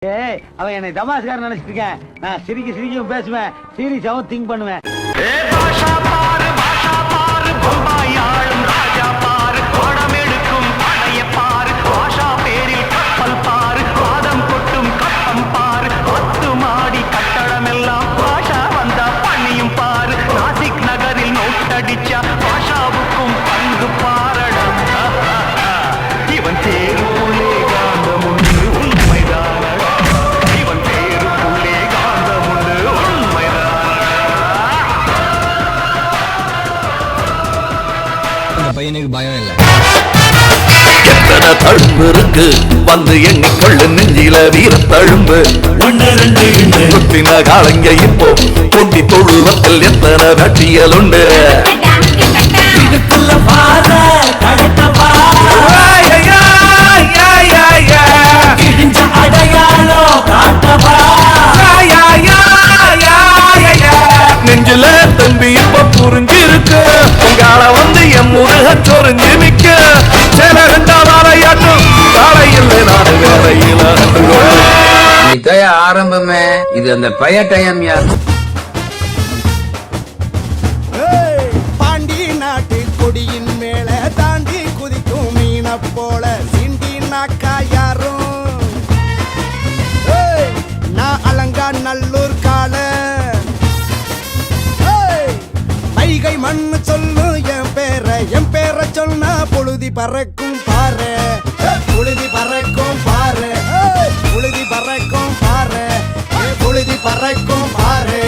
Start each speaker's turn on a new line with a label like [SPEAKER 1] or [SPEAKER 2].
[SPEAKER 1] ஏய் அவன் என்னை தமாஸ்காரன் நினைச்சிட்டு இருக்கேன். நான் சிரிக்கவும் பேசுவேன், சீரியஸாவும் திங்க் பண்ணுவேன்.
[SPEAKER 2] பாஷாவுக்கும் பங்கு பாரடா இவன் தேருக்குள்ளே காந்தமுண்டு உண்மைதானடா இவன் தேருக்குள்ளே காந்தமுண்டு உண்மைதானடா.
[SPEAKER 3] அந்த பையனுக்கு பயம் இல்லை.
[SPEAKER 4] எத்தனை தழும்பு இருக்கு வந்து எண்ணிக்கொள்ளு நெஞ்சில வீர தழும்பு குத்தின காலங்க இப்போ கொண்டி தொழுவத்தில் எத்தனை வெட்டியல் உண்டு. நெஞ்சில தம்பி இப்ப புரிஞ்சிருக்கு உங்கால வந்து என் முருக சொரிஞ்சு நிக்க சில ரெண்டாவாரையாட்டும் காலையில் நாடு வேலையில
[SPEAKER 5] இதைய ஆரம்பமே இது அந்த பைய டைம் யார்
[SPEAKER 6] பாண்டி நாட்டு கொடியின் மேல தாண்டி குதிக்கும் மீன போல சிண்டி நாக்கா யாரும் நான் அலங்கா நல்லூர் கால வைகை மண்ணு சொல்லு என் பேரை சொன்னா பொழுதி பறக்கும் பாரு பொழுதி பறக்கும் பாரு பொழுதி பறக்கும் பாரு பொழுதி பறக்கும் பாரு